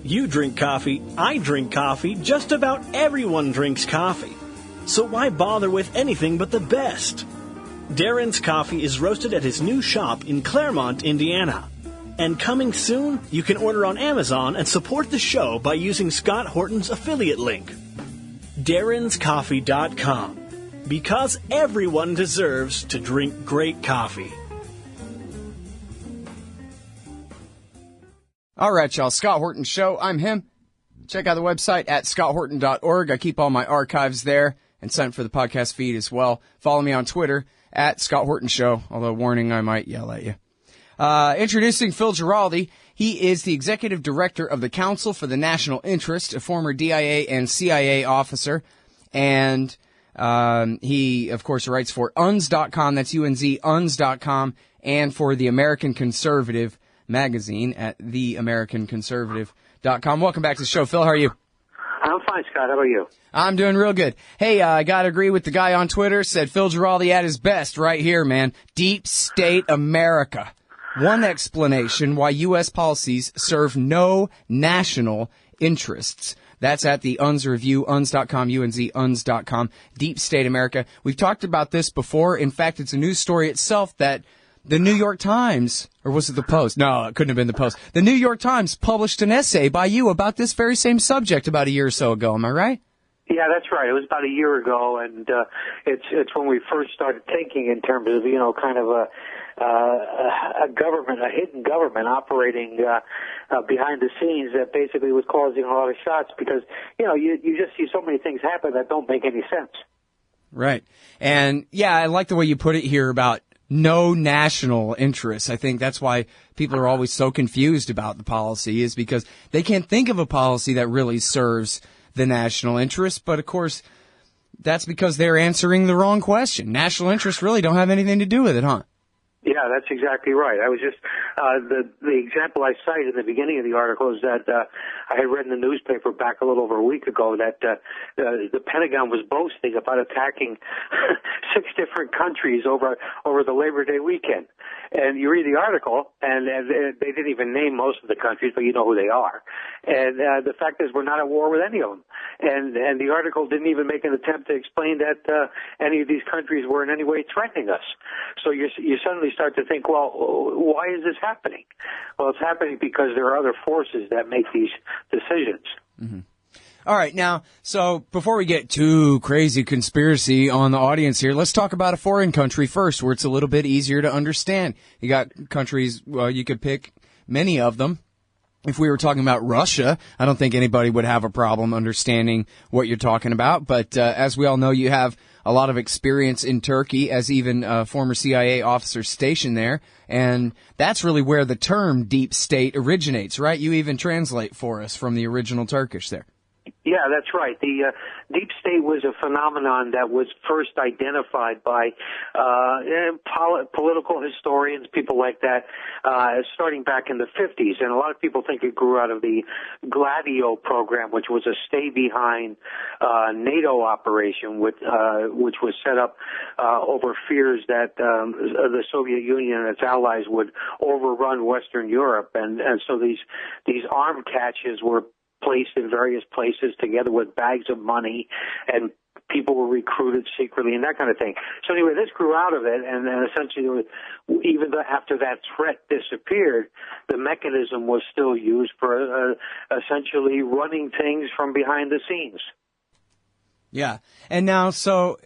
You drink coffee, I drink coffee, just about everyone drinks coffee. So why bother with anything but the best? Darren's Coffee is roasted at his new shop in Claremont, Indiana. And coming soon, you can order on Amazon and support the show by using Scott Horton's affiliate link. DarrensCoffee.com. Because everyone deserves to drink great coffee. All right, y'all. Scott Horton Show. I'm him. Check out the website at scotthorton.org. I keep all my archives there and sign up for the podcast feed as well. Follow me on Twitter at Scott Horton Show, although warning, I might yell at you. Introducing Phil Giraldi. He is the executive director of the Council for the National Interest, a former DIA and CIA officer. And he, of course, writes for UNZ.com, that's UNZ, UNZ.com, and for the American Conservative magazine at theamericanconservative.com. Welcome back to the show, Phil. How are you? I'm fine, Scott. How about you? I'm doing real good. Hey, I got to agree with the guy on Twitter, said Phil Giraldi at his best right here, man. Deep State America. One explanation why U.S. policies serve no national interests. That's at the UNZ Review, UNZ.com, UNZ, UNZ.com, Deep State America. We've talked about this before. In fact, it's a news story itself that the New York Times, or was it the Post? No, it couldn't have been the Post. The New York Times published an essay by you about this very same subject about a year or so ago. Am I right? Yeah, that's right. It was about a year ago, and it's when we first started thinking in terms of, kind of a government, a hidden government operating behind the scenes that basically was causing a lot of shots because, you just see so many things happen that don't make any sense. Right. And, yeah, I like the way you put it here about no national interests. I think that's why people are always so confused about the policy is because they can't think of a policy that really serves the national interest. But, of course, that's because they're answering the wrong question. National interests really don't have anything to do with it, huh? Yeah, that's exactly right. I was just the example I cited in the beginning of the article is that I had read in the newspaper back a little over a week ago that the Pentagon was boasting about attacking 6 different countries over the Labor Day weekend. And you read the article, and they didn't even name most of the countries, but you know who they are. And the fact is, we're not at war with any of them. And the article didn't even make an attempt to explain that any of these countries were in any way threatening us. So you suddenly start to think, well, why is this happening? Well, it's happening because there are other forces that make these decisions. Mm-hmm. All right, now, so before we get too crazy conspiracy on the audience here, let's talk about a foreign country first, where it's a little bit easier to understand. You got countries, well, you could pick many of them. If we were talking about Russia, I don't think anybody would have a problem understanding what you're talking about. But as we all know, you have a lot of experience in Turkey as even a former CIA officer stationed there. And that's really where the term deep state originates, right? You even translate for us from the original Turkish there. Yeah, that's right. The deep state was a phenomenon that was first identified by political historians, people like that, starting back in the 50s. And a lot of people think it grew out of the Gladio program, which was a stay-behind NATO operation, which was set up over fears that the Soviet Union and its allies would overrun Western Europe. And so these armed caches were placed in various places together with bags of money, and people were recruited secretly and that kind of thing. So anyway, this grew out of it, and then essentially, even after that threat disappeared, the mechanism was still used for essentially running things from behind the scenes. Yeah, and now, so,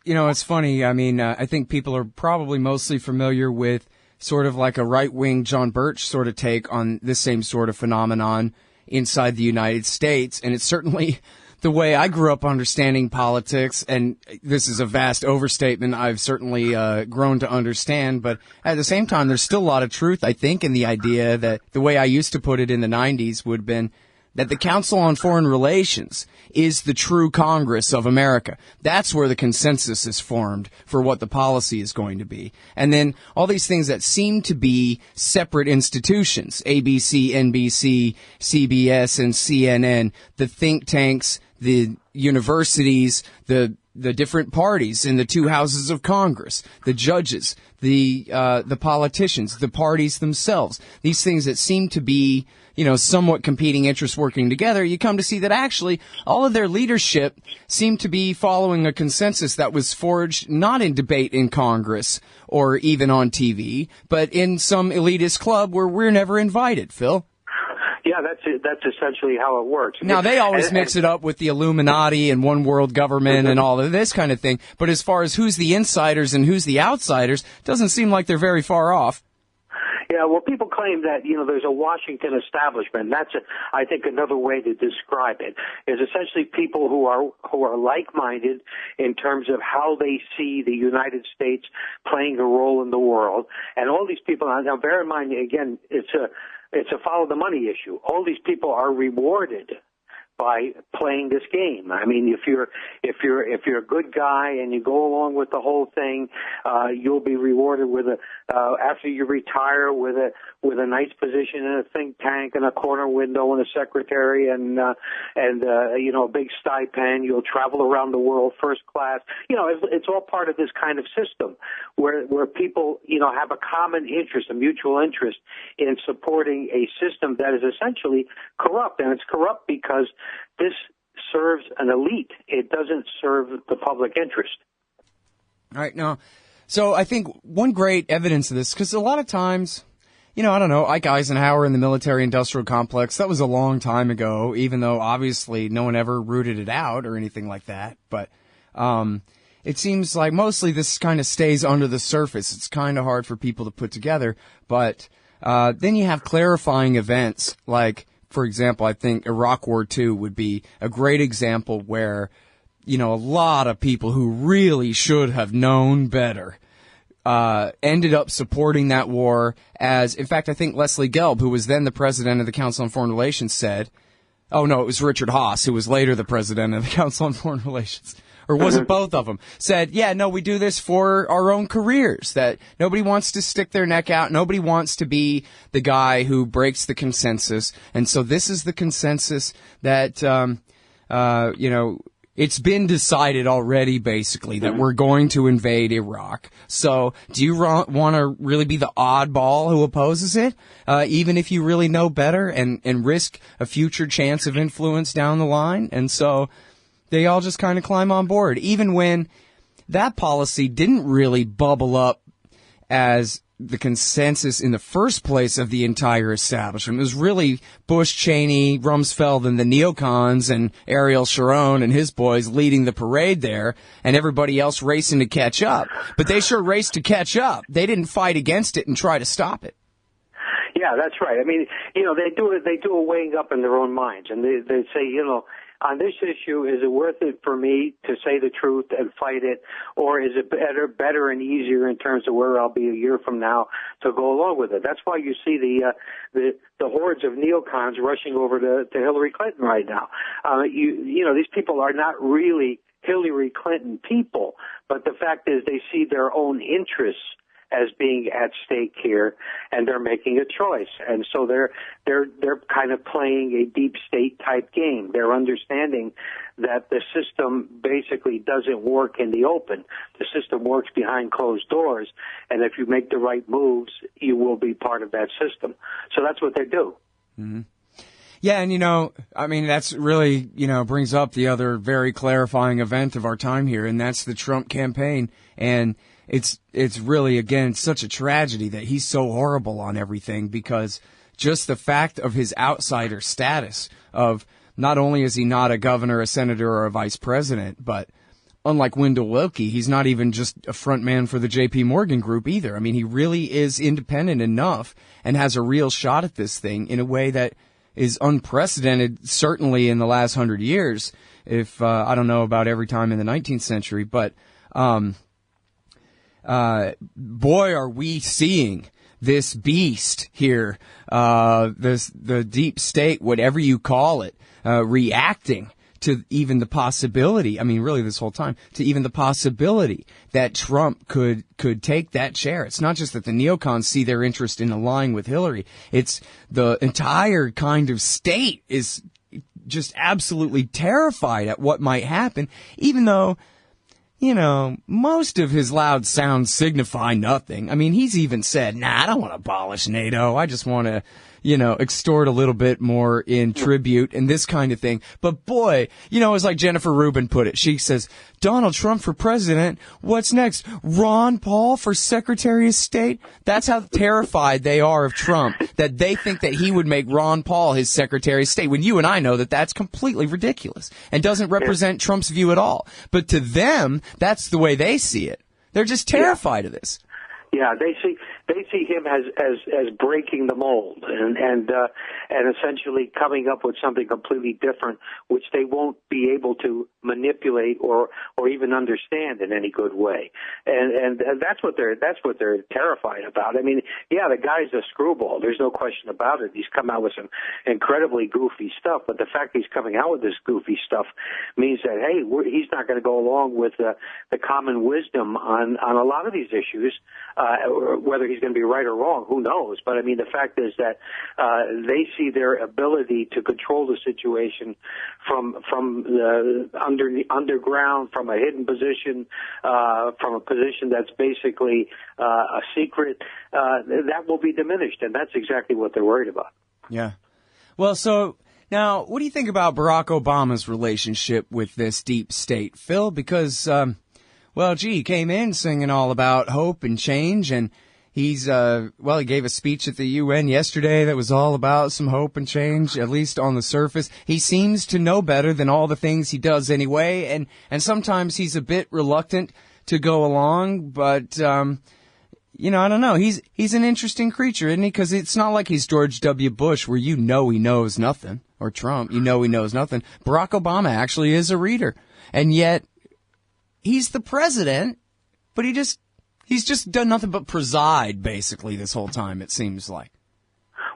it's funny. I mean, I think people are probably mostly familiar with sort of like a right-wing John Birch sort of take on this same sort of phenomenon inside the United States, and it's certainly the way I grew up understanding politics, and this is a vast overstatement I've certainly grown to understand, but at the same time, there's still a lot of truth, I think, in the idea that the way I used to put it in the 90s would have been that the Council on Foreign Relations is the true Congress of America. That's where the consensus is formed for what the policy is going to be. And then all these things that seem to be separate institutions, ABC, NBC, CBS, and CNN, the think tanks, the universities, the the different parties in the two houses of Congress, the judges, the politicians, the parties themselves, these things that seem to be, somewhat competing interests working together, you come to see that actually all of their leadership seem to be following a consensus that was forged not in debate in Congress or even on TV, but in some elitist club where we're never invited, Phil. Yeah, that's essentially how it works. Now, they always mix it up with the Illuminati and one world government and all of this kind of thing, but as far as who's the insiders and who's the outsiders, doesn't seem like they're very far off. Yeah, well, people claim that, there's a Washington establishment. That's, I think, another way to describe it, is essentially people who are like-minded in terms of how they see the United States playing a role in the world. And all these people, now bear in mind, again, it's a follow the money issue. All these people are rewarded by playing this game. I mean, if you're a good guy and you go along with the whole thing, you'll be rewarded with after you retire with a nice position in a think tank and a corner window and a secretary and a big stipend. You'll travel around the world first class. It's all part of this kind of system where people have a common interest, a mutual interest in supporting a system that is essentially corrupt, and it's corrupt because this serves an elite. It doesn't serve the public interest. All right, now, so I think one great evidence of this, because a lot of times, I don't know, Ike Eisenhower in the military-industrial complex, that was a long time ago, even though obviously no one ever rooted it out or anything like that. But it seems like mostly this kind of stays under the surface. It's kind of hard for people to put together. But then you have clarifying events like, for example, I think Iraq War II would be a great example where, a lot of people who really should have known better ended up supporting that war as, in fact, I think Leslie Gelb, who was then the president of the Council on Foreign Relations, said, oh, no, it was Richard Haas, who was later the president of the Council on Foreign Relations. Or was it both of them? Said, yeah, no, we do this for our own careers, that nobody wants to stick their neck out. Nobody wants to be the guy who breaks the consensus. And so this is the consensus that, it's been decided already, basically, that we're going to invade Iraq. So do you want to really be the oddball who opposes it, even if you really know better and risk a future chance of influence down the line? And so they all just kind of climb on board, even when that policy didn't really bubble up as the consensus in the first place of the entire establishment. It was really Bush, Cheney, Rumsfeld, and the neocons, and Ariel Sharon and his boys leading the parade there, and everybody else racing to catch up. But they sure raced to catch up. They didn't fight against it and try to stop it. Yeah, that's right. I mean, they do a weighing up in their own minds, and they say, on this issue, is it worth it for me to say the truth and fight it, or is it better and easier in terms of where I'll be a year from now to go along with it? That's why you see the hordes of neocons rushing over to Hillary Clinton right now. These people are not really Hillary Clinton people, but the fact is they see their own interests as being at stake here, and they're making a choice. And so they're kind of playing a deep state type game. They're understanding that the system basically doesn't work in the open. The system works behind closed doors, and if you make the right moves, you will be part of that system. So that's what they do. Mm-hmm. Yeah, and that's really, brings up the other very clarifying event of our time here, and that's the Trump campaign. And it's really, again, such a tragedy that he's so horrible on everything, because just the fact of his outsider status of not only is he not a governor, a senator, or a vice president, but unlike Wendell Willkie, he's not even just a front man for the J.P. Morgan Group either. I mean, he really is independent enough and has a real shot at this thing in a way that is unprecedented, certainly in the last 100 years, if I don't know about every time in the 19th century, but boy, are we seeing this beast here, the deep state, whatever you call it, reacting to even the possibility, really this whole time, to even the possibility that Trump could take that chair. It's not just that the neocons see their interest in aligning with Hillary. It's the entire kind of state is just absolutely terrified at what might happen, even though most of his loud sounds signify nothing. I mean, he's even said, I don't want to abolish NATO. I just want to, extort a little bit more in tribute and this kind of thing. But boy, it's like Jennifer Rubin put it. She says, Donald Trump for president. What's next? Ron Paul for Secretary of State? That's how terrified they are of Trump, that they think that he would make Ron Paul his Secretary of State, when you and I know that that's completely ridiculous and doesn't represent Trump's view at all. But to them, that's the way they see it. They're just terrified of this. Yeah, they see him as breaking the mold and essentially coming up with something completely different, which they won't be able to manipulate or even understand in any good way. And that's what they're terrified about. I mean, yeah, the guy's a screwball. There's no question about it. He's come out with some incredibly goofy stuff, but the fact he's coming out with this goofy stuff means that he's not going to go along with the common wisdom on a lot of these issues. Whether he's going to be right or wrong, who knows? But I mean, the fact is that they see their ability to control the situation from the underground, from a hidden position, from a position that's basically a secret. That will be diminished, and that's exactly what they're worried about. Yeah. Well, so now, what do you think about Barack Obama's relationship with this deep state, Phil? Because he came in singing all about hope and change, and he's, he gave a speech at the UN yesterday that was all about some hope and change, at least on the surface. He seems to know better than all the things he does anyway, and sometimes he's a bit reluctant to go along, but, I don't know. He's an interesting creature, isn't he? Because it's not like he's George W. Bush, where he knows nothing, or Trump, he knows nothing. Barack Obama actually is a reader, and yet he's the president, but he's just done nothing but preside, basically, this whole time, it seems like.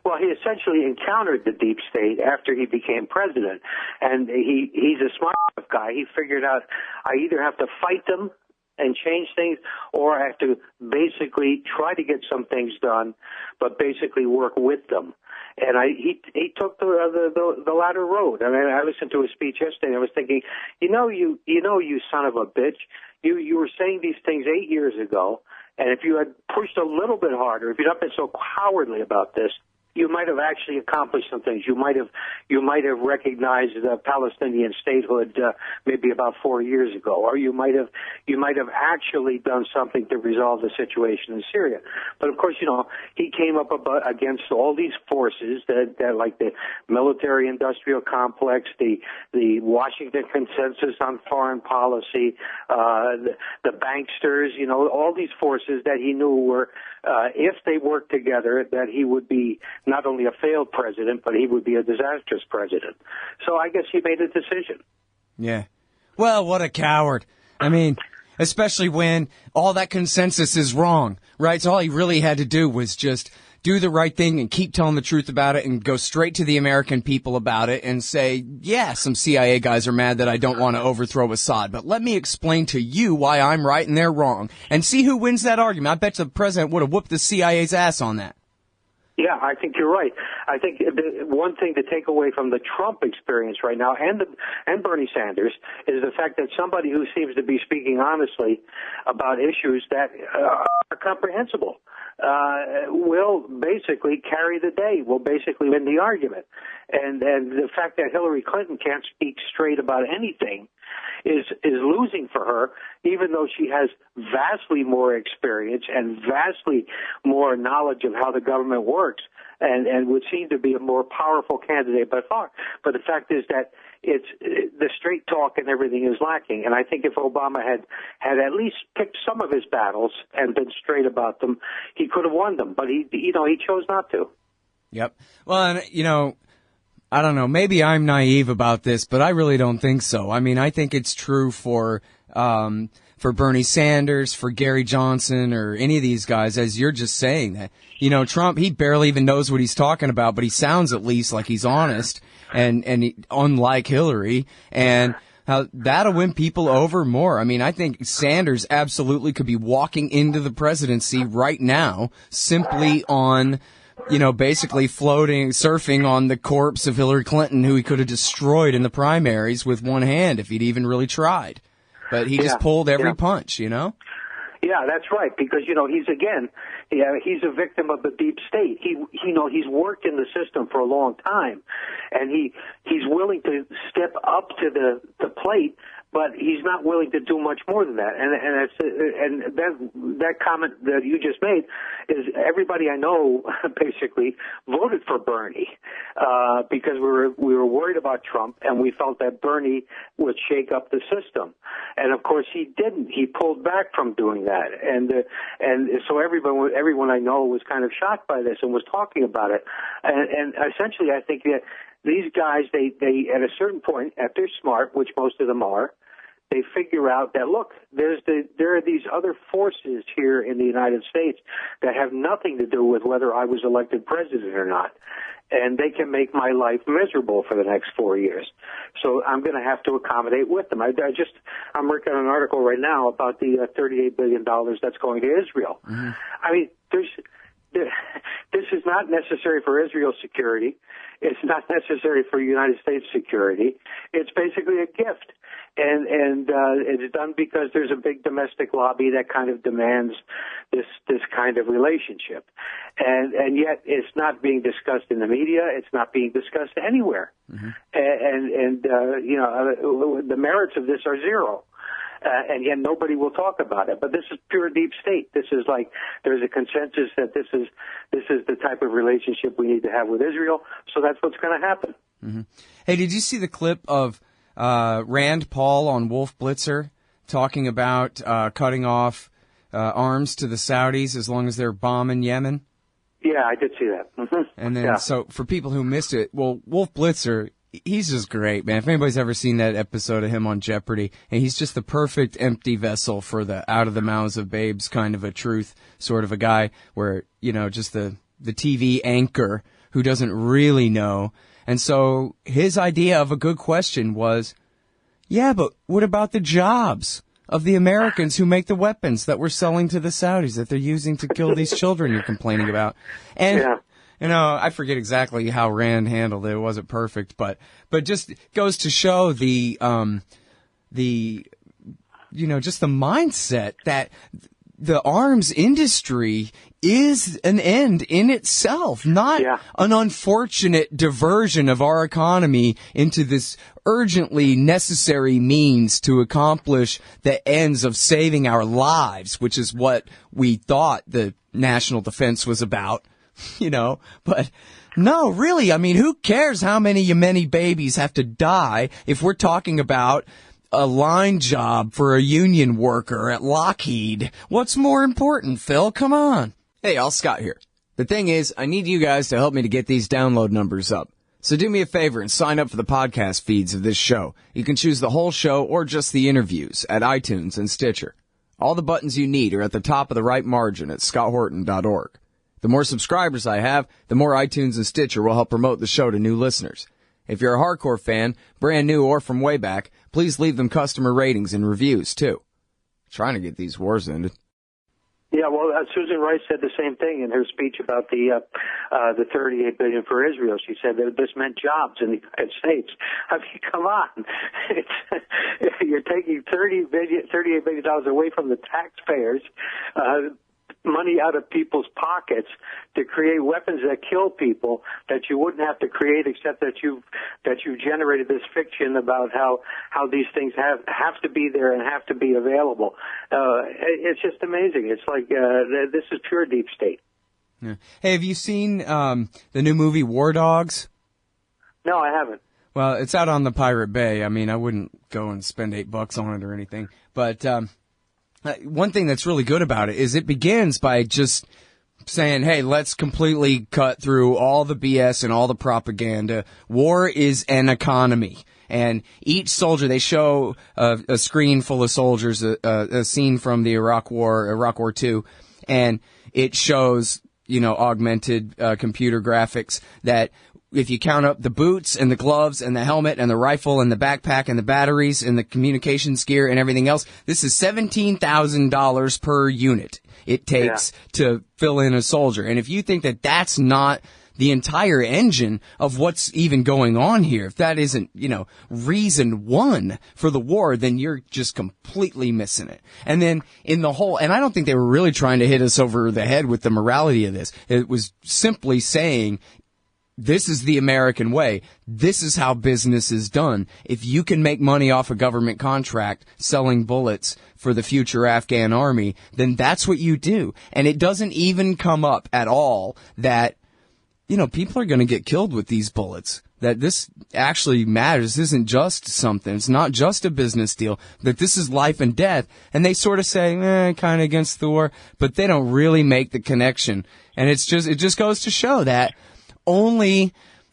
Well, he essentially encountered the deep state after he became president, and he's a smart enough guy. He figured out, I either have to fight them and change things, or I have to basically try to get some things done, but basically work with them. And he took the latter road. I mean, I listened to his speech yesterday, and I was thinking, you son of a bitch, you were saying these things 8 years ago, and if you had pushed a little bit harder, if you'd not been so cowardly about this, you might have actually accomplished some things. You might have recognized the Palestinian statehood maybe about 4 years ago, or you might have actually done something to resolve the situation in Syria. But of course, he came up against all these forces that like the military-industrial complex, the Washington Consensus on Foreign Policy, the banksters, all these forces that he knew were, if they worked together, that he would be not only a failed president, but he would be a disastrous president. So I guess he made a decision. Yeah. Well, what a coward. I mean, especially when all that consensus is wrong, right? So all he really had to do was just do the right thing and keep telling the truth about it and go straight to the American people about it and say, yeah, some CIA guys are mad that I don't want to overthrow Assad, but let me explain to you why I'm right and they're wrong, and see who wins that argument. I bet the president would have whooped the CIA's ass on that. Yeah, I think you're right. I think the one thing to take away from the Trump experience right now and Bernie Sanders is the fact that somebody who seems to be speaking honestly about issues that are comprehensible will basically carry the day, will basically win the argument. And the fact that Hillary Clinton can't speak straight about anything is losing for her, even though she has vastly more experience and vastly more knowledge of how the government works and would seem to be a more powerful candidate by far. But the fact is that it's the straight talk and everything is lacking. And I think if Obama had at least picked some of his battles and been straight about them, he could have won them. But he chose not to. Yep. Well, and, I don't know, maybe I'm naive about this, but I really don't think so. I mean, I think it's true for Bernie Sanders, for Gary Johnson, or any of these guys, as you're just saying that, Trump, he barely even knows what he's talking about, but he sounds at least like he's honest and unlike Hillary, and how that'll win people over more. I mean, I think Sanders absolutely could be walking into the presidency right now simply on, basically surfing on the corpse of Hillary Clinton, who he could have destroyed in the primaries with one hand if he'd even really tried. but he just pulled every punch, you know? Yeah, that's right. Because he's a victim of the deep state. He's worked in the system for a long time, and he's willing to step up to the plate, but he's not willing to do much more than that. And that comment that you just made is everybody I know basically voted for Bernie because we were worried about Trump, and we felt that Bernie would shake up the system. And of course he didn't. He pulled back from doing that, and so everyone I know was kind of shocked by this and was talking about it. And essentially, I think that these guys, they at a certain point, if they're smart, which most of them are, they figure out that, look, there are these other forces here in the United States that have nothing to do with whether I was elected president or not. And they can make my life miserable for the next 4 years. So I'm going to have to accommodate with them. I'm working on an article right now about the $38 billion that's going to Israel. Mm-hmm. I mean, this is not necessary for Israel's security. It's not necessary for United States security. It's basically a gift. And it's done because there's a big domestic lobby that kind of demands this kind of relationship. And yet it's not being discussed in the media. It's not being discussed anywhere. Mm-hmm. The merits of this are zero. And yet nobody will talk about it. But this is pure deep state. This is like there's a consensus that this is the type of relationship we need to have with Israel. So that's what's going to happen. Mm-hmm. Hey, did you see the clip of Rand Paul on Wolf Blitzer talking about cutting off arms to the Saudis as long as they're bombing Yemen? Yeah, I did see that. Mm-hmm. And then, so for people who missed it, well, Wolf Blitzer, he's just great, man. If anybody's ever seen that episode of him on Jeopardy, and he's just the perfect empty vessel for the out of the mouths of babes kind of a truth sort of a guy where, just the TV anchor who doesn't really know. And so his idea of a good question was, yeah, but what about the jobs of the Americans who make the weapons that we're selling to the Saudis that they're using to kill these children you're complaining about? And, I forget exactly how Rand handled it. It wasn't perfect, but just goes to show the just the mindset that the arms industry is an end in itself, not an unfortunate diversion of our economy into this urgently necessary means to accomplish the ends of saving our lives, which is what we thought the national defense was about, but no, really, I mean, who cares how many Yemeni babies have to die if we're talking about a line job for a union worker at Lockheed? What's more important, Phil? Come on. Hey, y'all, Scott here. The thing is, I need you guys to help me to get these download numbers up. So do me a favor and sign up for the podcast feeds of this show. You can choose the whole show or just the interviews at iTunes and Stitcher. All the buttons you need are at the top of the right margin at scotthorton.org. The more subscribers I have, the more iTunes and Stitcher will help promote the show to new listeners. If you're a hardcore fan, brand new or from way back, please leave them customer ratings and reviews, too. Trying to get these wars ended. Yeah, well, Susan Rice said the same thing in her speech about the $38 billion for Israel. She said that this meant jobs in the United States. I mean, come on. You're taking $38 billion away from the taxpayers, money out of people's pockets to create weapons that kill people that you wouldn't have to create, except that you've generated this fiction about how these things have to be there and have to be available. It's just amazing. It's like this is pure deep state. Yeah. Hey, have you seen the new movie War Dogs? No, I haven't. Well, it's out on the Pirate Bay. I mean, I wouldn't go and spend $8 on it or anything, but one thing that's really good about it is it begins by just saying, hey, let's completely cut through all the BS and all the propaganda. War is an economy. And each soldier, they show a screen full of soldiers, a scene from the Iraq War II, and it shows, augmented computer graphics that if you count up the boots and the gloves and the helmet and the rifle and the backpack and the batteries and the communications gear and everything else, this is $17,000 per unit it takes to fill in a soldier. And if you think that that's not the entire engine of what's even going on here. If that isn't, reason one for the war, then you're just completely missing it. And then and I don't think they were really trying to hit us over the head with the morality of this. It was simply saying, this is the American way. This is how business is done. If you can make money off a government contract selling bullets for the future Afghan army, then that's what you do. And it doesn't even come up at all that, people are going to get killed with these bullets. That this actually matters. This isn't just something. It's not just a business deal. That this is life and death. And they sort of say, kind of against the war, but they don't really make the connection. And it just goes to show that only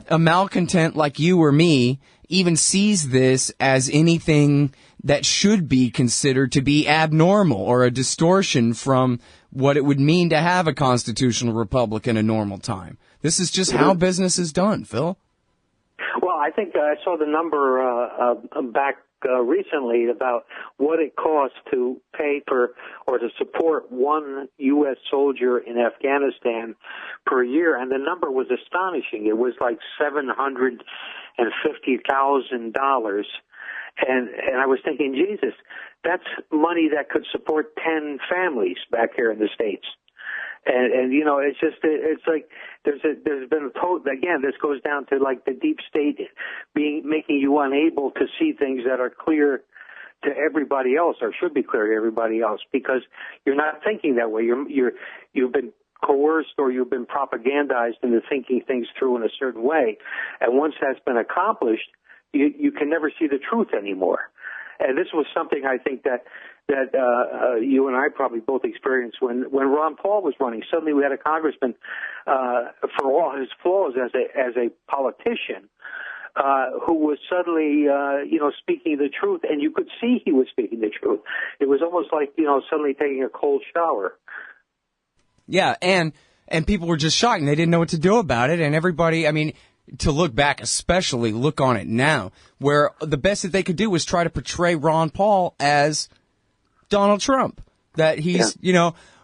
a malcontent like you or me even sees this as anything that should be considered to be abnormal or a distortion from what it would mean to have a constitutional republic in a normal time. This is just how business is done, Phil. Well, I think I saw the number back recently about what it costs to pay for or to support one U.S. soldier in Afghanistan per year, and the number was astonishing. It was like $750,000, and I was thinking, Jesus, that's money that could support 10 families back here in the States. And it's like there's been a total, again, this goes down to like the deep state making you unable to see things that are clear to everybody else or should be clear to everybody else because you're not thinking that way. You've been coerced or you've been propagandized into thinking things through in a certain way. And once that's been accomplished, you can never see the truth anymore. And this was something I think that you and I probably both experienced when Ron Paul was running. Suddenly we had a congressman, for all his flaws as a politician, who was suddenly, speaking the truth, and you could see he was speaking the truth. It was almost like, suddenly taking a cold shower. Yeah, and people were just shocked, and they didn't know what to do about it, and everybody, to look back, especially look on it now, where the best that they could do was try to portray Ron Paul as Donald Trump, that he's,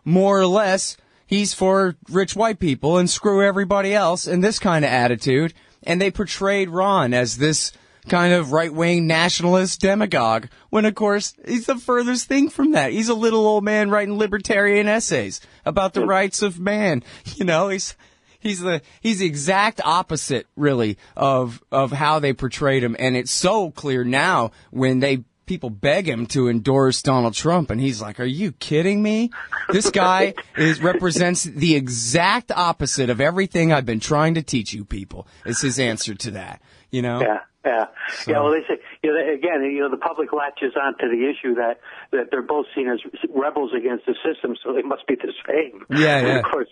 more or less, he's for rich white people and screw everybody else and this kind of attitude. And they portrayed Ron as this kind of right-wing nationalist demagogue, when, of course, he's the furthest thing from that. He's a little old man writing libertarian essays about the rights of man. He's the exact opposite, really, of how they portrayed him. And it's so clear now when people beg him to endorse Donald Trump, and he's like, "Are you kidding me? This guy represents the exact opposite of everything I've been trying to teach you people." Is his answer to that, Yeah. So. Yeah, well, they say, again, the public latches on to the issue that they're both seen as rebels against the system, so they must be the same. Yeah. And of course,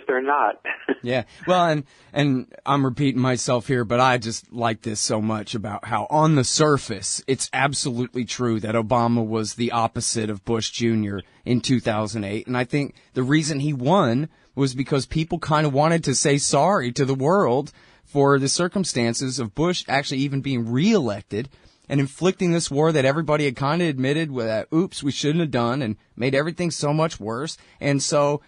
they're not. Yeah. Well, and I'm repeating myself here, but I just like this so much about how on the surface, it's absolutely true that Obama was the opposite of Bush Jr. in 2008. And I think the reason he won was because people kind of wanted to say sorry to the world for the circumstances of Bush actually even being reelected and inflicting this war that everybody had kind of admitted that, oops, we shouldn't have done, and made everything so much worse. And so,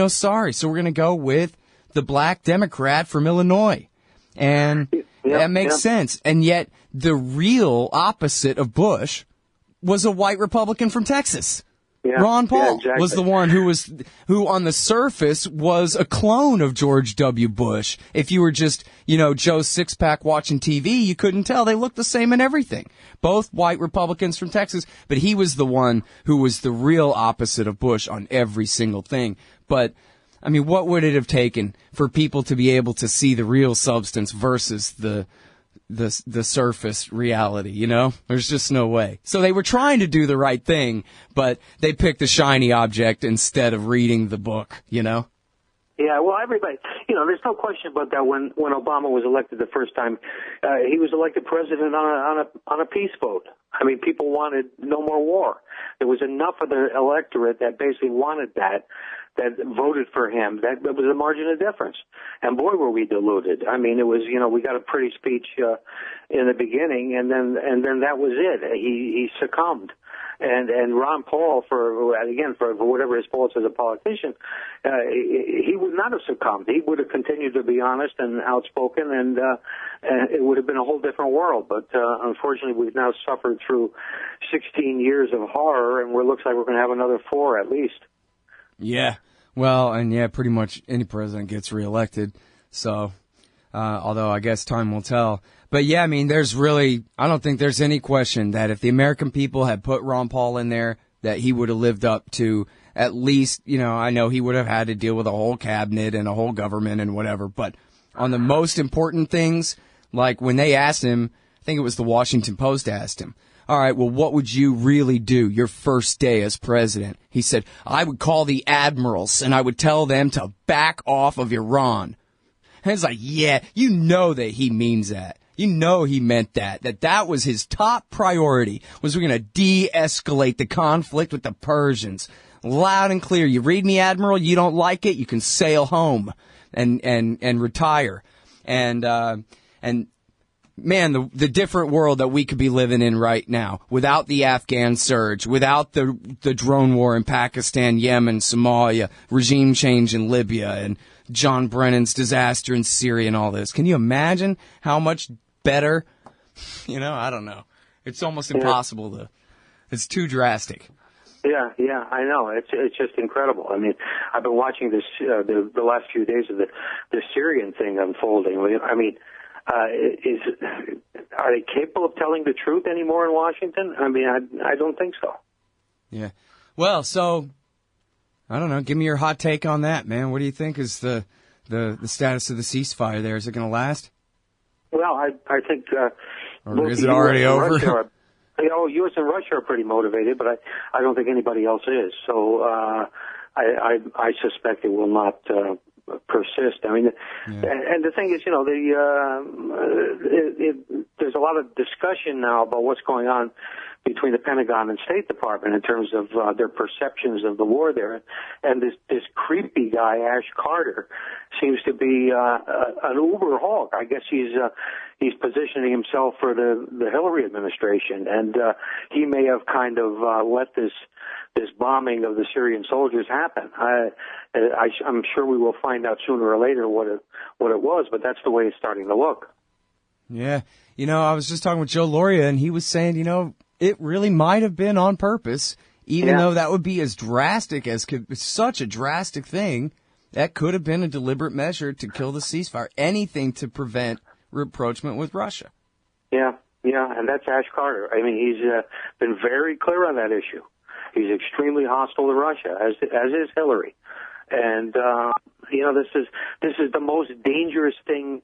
sorry. So we're going to go with the black Democrat from Illinois. And that makes sense. And yet the real opposite of Bush was a white Republican from Texas. Yeah, Ron Paul exactly. was the one who on the surface was a clone of George W. Bush. If you were just, Joe Sixpack watching TV, you couldn't tell. They looked the same in everything. Both white Republicans from Texas, but he was the one who was the real opposite of Bush on every single thing. But, what would it have taken for people to be able to see the real substance versus the surface reality, There's just no way. So they were trying to do the right thing, but they picked a shiny object instead of reading the book, Yeah, well, everybody, there's no question about that. When Obama was elected the first time, he was elected president on a peace vote. People wanted no more war. There was enough of the electorate that basically wanted that voted for him. That was a margin of difference. And boy, were we deluded. It was, we got a pretty speech in the beginning, and then that was it. He succumbed. And Ron Paul, for whatever his faults as a politician, he would not have succumbed. He would have continued to be honest and outspoken, and it would have been a whole different world. But unfortunately, we've now suffered through 16 years of horror, and it looks like we're going to have another 4 at least. Yeah. Well, and yeah, pretty much any president gets reelected. So, although I guess time will tell. But yeah, I mean, I don't think there's any question that if the American people had put Ron Paul in there, that he would have lived up to at least, I know he would have had to deal with a whole cabinet and a whole government and whatever. But on the most important things, like when they asked him, I think it was the Washington Post asked him, all right, well, what would you really do your first day as president? He said, I would call the admirals and I would tell them to back off of Iran. And it's like, yeah, you know that he means that. You know he meant that was his top priority, was we're going to de-escalate the conflict with the Persians. Loud and clear. You read me, Admiral, you don't like it, you can sail home and retire. And man, the different world that we could be living in right now, without the Afghan surge, without the drone war in Pakistan, Yemen, Somalia, regime change in Libya, and John Brennan's disaster in Syria and all this. Can you imagine how much better? I don't know. It's almost impossible it's too drastic. Yeah, I know. It's just incredible. I mean, I've been watching this the last few days of the Syrian thing unfolding. I mean, are they capable of telling the truth anymore in Washington? I mean, I don't think so. Yeah. Well, so I don't know. Give me your hot take on that, man. What do you think is the status of the ceasefire there? Is it going to last? Well, I think. Or is it already over? U.S. and Russia are pretty motivated, but I don't think anybody else is. So I suspect it will not persist. I mean, and the thing is, there's a lot of discussion now about what's going on between the Pentagon and State Department in terms of their perceptions of the war there. And this creepy guy, Ash Carter, seems to be an uber hawk. I guess he's positioning himself for the Hillary administration, and he may have kind of let this bombing of the Syrian soldiers happen. I'm sure we will find out sooner or later what it was, but that's the way it's starting to look. Yeah. I was just talking with Joe Loria, and he was saying, it really might have been on purpose, even though that would be as drastic as such a drastic thing. That could have been a deliberate measure to kill the ceasefire, anything to prevent rapprochement with Russia. Yeah, and that's Ash Carter. I mean, he's been very clear on that issue. He's extremely hostile to Russia, as is Hillary. And this is the most dangerous thing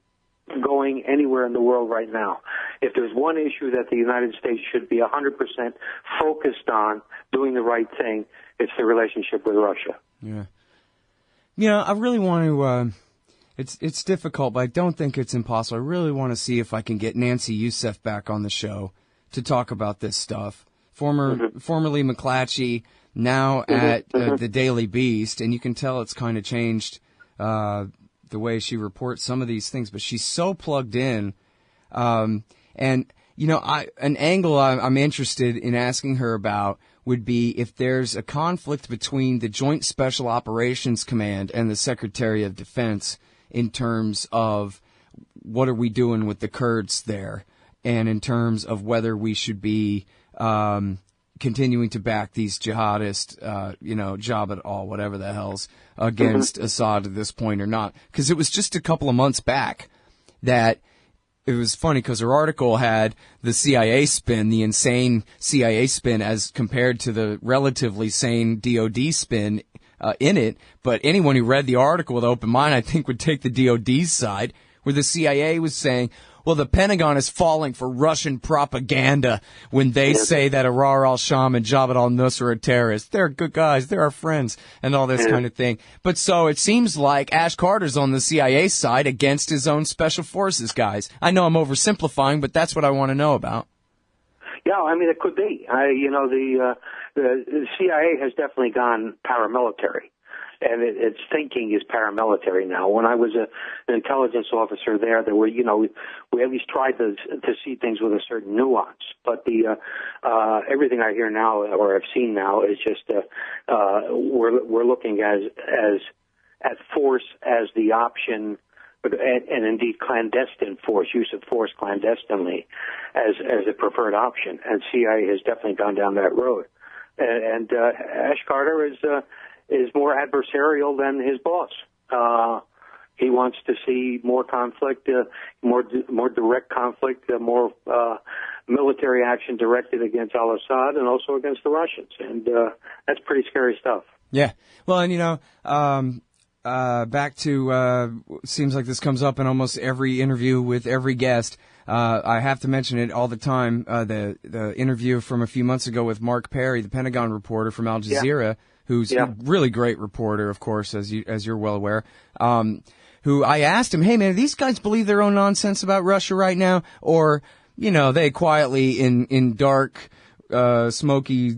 going anywhere in the world right now. If there's one issue that the United States should be 100% focused on doing the right thing, it's the relationship with Russia. Yeah. I really want to, it's difficult, but I don't think it's impossible. I really want to see if I can get Nancy Youssef back on the show to talk about this stuff. Formerly McClatchy, now at the Daily Beast, and you can tell it's kind of changed the way she reports some of these things, but she's so plugged in. And an angle I'm interested in asking her about would be if there's a conflict between the Joint Special Operations Command and the Secretary of Defense in terms of what are we doing with the Kurds there, and in terms of whether we should be continuing to back these jihadists, Jabhat al, whatever the hell's, against Assad at this point or not. Because it was just a couple of months back that it was funny because her article had the CIA spin, the insane CIA spin, as compared to the relatively sane DOD spin in it. But anyone who read the article with open mind, I think, would take the DOD's side, where the CIA was saying, well, the Pentagon is falling for Russian propaganda when they say that Arar al-Sham and Jabhat al-Nusra are terrorists. They're good guys. They're our friends and all this kind of thing. But so it seems like Ash Carter's on the CIA side against his own special forces guys. I know I'm oversimplifying, but that's what I want to know about. Yeah, I mean, it could be. The CIA has definitely gone paramilitary. and its thinking is paramilitary now. When I was an intelligence officer there were, we at least tried to see things with a certain nuance. But the everything I hear now or I've seen now is just we're looking at force as the option, and indeed clandestine force, use of force clandestinely, as a preferred option. And CIA has definitely gone down that road. And Ash Carter is more adversarial than his boss. He wants to see more conflict, more direct conflict, more military action directed against al-Assad and also against the Russians. And that's pretty scary stuff. Yeah. Well, and back to seems like this comes up in almost every interview with every guest. I have to mention it all the time. The interview from a few months ago with Mark Perry, the Pentagon reporter from Al Jazeera, who's a really great reporter, of course, as you're well aware. Who I asked him, hey man, do these guys believe their own nonsense about Russia right now, or they quietly in dark, smoky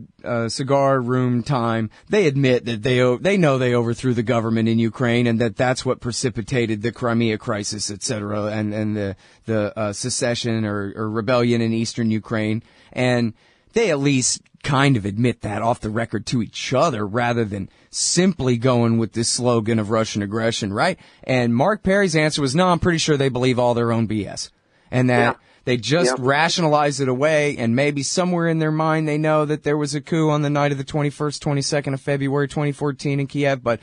cigar room time, they admit that they know they overthrew the government in Ukraine and that's what precipitated the Crimea crisis, etc., and the secession or rebellion in eastern Ukraine, and they at least kind of admit that off the record to each other rather than simply going with this slogan of Russian aggression, right? And Mark Perry's answer was, no, I'm pretty sure they believe all their own BS, and that they just rationalize it away, and maybe somewhere in their mind they know that there was a coup on the night of the 21st, 22nd of February 2014 in Kiev, but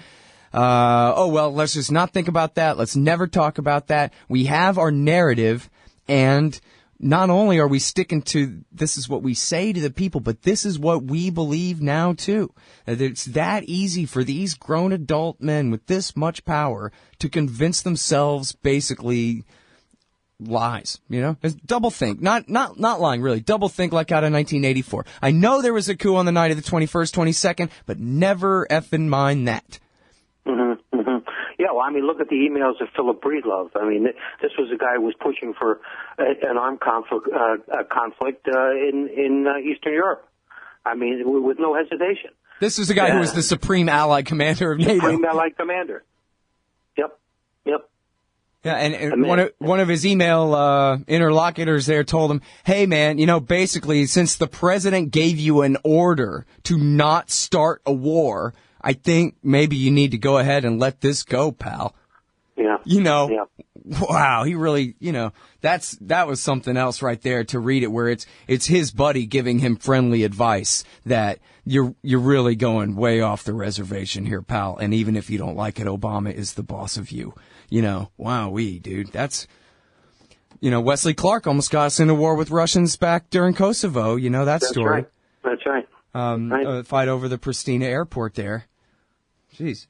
let's just not think about that. Let's never talk about that. We have our narrative, and not only are we sticking to this is what we say to the people, but this is what we believe now too. It's that easy for these grown adult men with this much power to convince themselves basically lies, It's double think, not lying, really. Double think like out of 1984. I know there was a coup on the night of the 21st, 22nd, but never effing mind that. Mm-hmm, mm-hmm. Yeah, well, look at the emails of Philip Breedlove. This was a guy who was pushing for an armed conflict in Eastern Europe. With no hesitation. This is a guy who was the Supreme Allied Commander of NATO. Supreme Allied Commander. Yep. Yeah, and one of his email interlocutors there told him, hey man, basically since the president gave you an order to not start a war, I think maybe you need to go ahead and let this go, pal. Yeah. Wow, he really, that was something else right there to read it, where it's his buddy giving him friendly advice that you're really going way off the reservation here, pal. And even if you don't like it, Obama is the boss of you. Wowee, dude. That's, Wesley Clark almost got us into war with Russians back during Kosovo. That's story. That's right. Fight over the Pristina airport there. Jeez.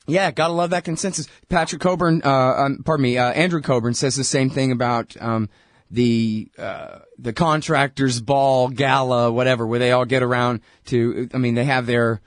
Yeah. Gotta love that consensus. Andrew Coburn says the same thing about the contractors' ball, gala, whatever, where they all get around to. They have their.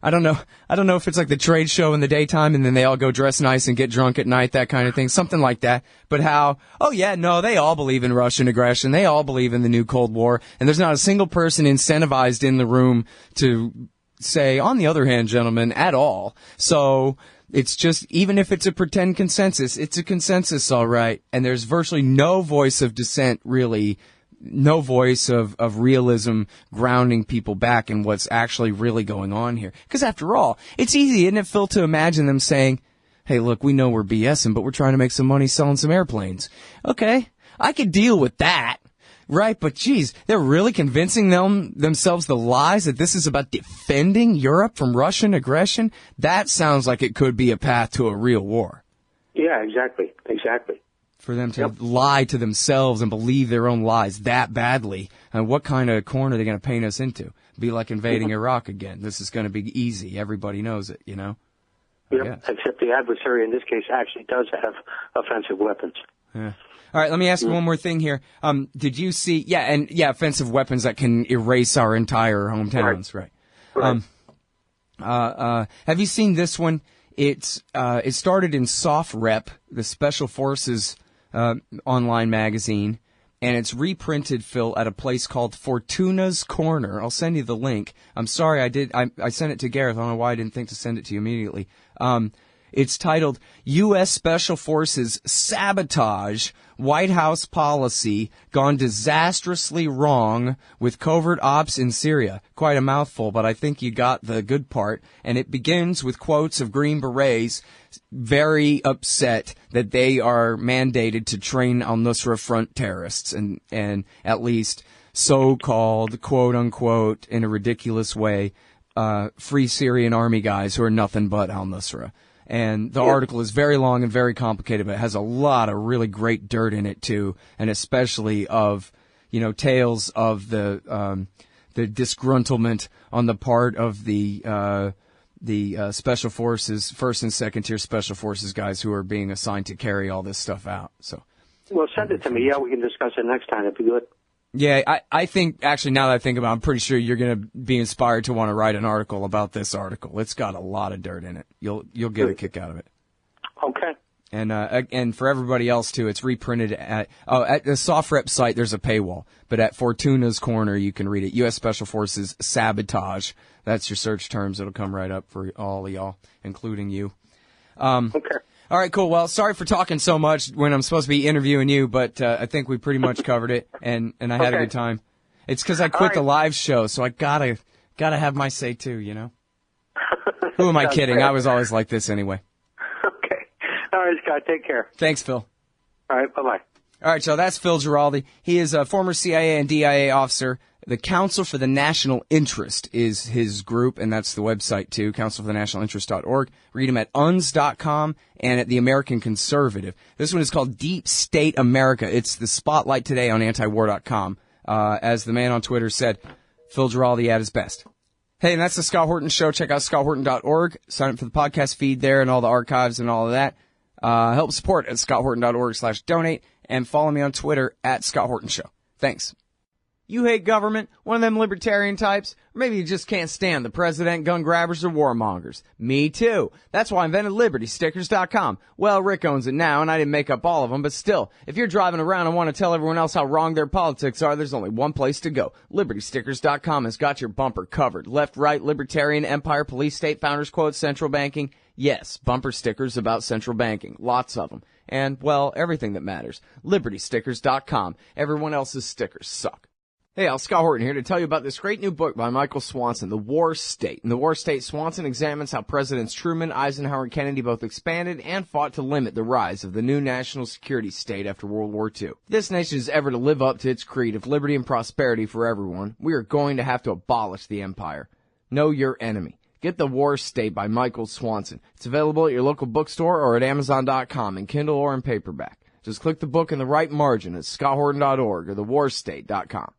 I don't know if it's like the trade show in the daytime and then they all go dress nice and get drunk at night, that kind of thing, something like that. But they all believe in Russian aggression. They all believe in the new Cold War, and there's not a single person incentivized in the room to say, on the other hand, gentlemen, at all. So it's just, even if it's a pretend consensus, it's a consensus, all right. And there's virtually no voice of dissent, really. No voice of realism grounding people back in what's actually really going on here. Because after all, it's easy, isn't it, Phil, to imagine them saying, hey, look, we know we're BSing, but we're trying to make some money selling some airplanes. Okay, I could deal with that, right? But geez, they're really convincing themselves the lies that this is about defending Europe from Russian aggression? That sounds like it could be a path to a real war. Yeah, exactly. For them to lie to themselves and believe their own lies that badly. And what kind of corner are they going to paint us into? Be like invading Iraq again. This is going to be easy. Everybody knows it, Yeah, except the adversary in this case actually does have offensive weapons. Yeah. All right, let me ask you one more thing here. Did you see, offensive weapons that can erase our entire hometowns, right? Have you seen this one? It started in SOF Rep, the Special Forces online magazine, and it's reprinted, Phil, at a place called Fortuna's Corner. I'll send you the link. I'm sorry I sent it to Gareth. I don't know why I didn't think to send it to you immediately. It's titled U.S. Special Forces Sabotage White House Policy Gone Disastrously Wrong with Covert Ops in Syria. Quite a mouthful, but I think you got the good part. And it begins with quotes of Green Berets very upset that they are mandated to train al-Nusra Front terrorists and at least so-called, quote-unquote, in a ridiculous way, free Syrian army guys who are nothing but al-Nusra. And the article is very long and very complicated, but it has a lot of really great dirt in it too, and especially of, tales of the disgruntlement on the part of the special forces, first and second tier special forces guys who are being assigned to carry all this stuff out. So, well, send it to me. Yeah, we can discuss it next time. It'd be good. Yeah, I think, actually, now that I think about it, I'm pretty sure you're going to be inspired to want to write an article about this article. It's got a lot of dirt in it. You'll get a kick out of it. Okay. And for everybody else, too, it's reprinted at the SOFREP site, there's a paywall. But at Fortuna's Corner, you can read it. U.S. Special Forces Sabotage. That's your search terms. It'll come right up for all of y'all, including you. Okay. All right, cool. Well, sorry for talking so much when I'm supposed to be interviewing you, but I think we pretty much covered it, and I had a good time. It's because I quit the live show, so I gotta have my say too, Who am I kidding? Fair. I was always like this anyway. Okay. All right, Scott. Take care. Thanks, Phil. All right. Bye-bye. All right, so that's Phil Giraldi. He is a former CIA and DIA officer. The Council for the National Interest is his group, and that's the website, too, councilforthenationalinterest.org. Read him at uns.com and at The American Conservative. This one is called Deep State America. It's the spotlight today on antiwar.com. As the man on Twitter said, Phil Giraldi at his best. Hey, and that's the Scott Horton Show. Check out scotthorton.org. Sign up for the podcast feed there and all the archives and all of that. Help support at scotthorton.org/donate, and follow me on Twitter at Scott Horton Show. Thanks. You hate government, one of them libertarian types, or maybe you just can't stand the president, gun grabbers, or warmongers. Me too. That's why I invented LibertyStickers.com. Well, Rick owns it now, and I didn't make up all of them, but still, if you're driving around and want to tell everyone else how wrong their politics are, there's only one place to go. LibertyStickers.com has got your bumper covered. Left, right, libertarian, empire, police state, founders quote, central banking. Yes, bumper stickers about central banking. Lots of them. And, well, everything that matters. LibertyStickers.com. Everyone else's stickers suck. Hey, Scott Horton here to tell you about this great new book by Michael Swanson, The War State. In The War State, Swanson examines how Presidents Truman, Eisenhower, and Kennedy both expanded and fought to limit the rise of the new national security state after World War II. If this nation is ever to live up to its creed of liberty and prosperity for everyone, we are going to have to abolish the empire. Know your enemy. Get The War State by Michael Swanson. It's available at your local bookstore or at Amazon.com in Kindle or in paperback. Just click the book in the right margin at scotthorton.org or thewarstate.com.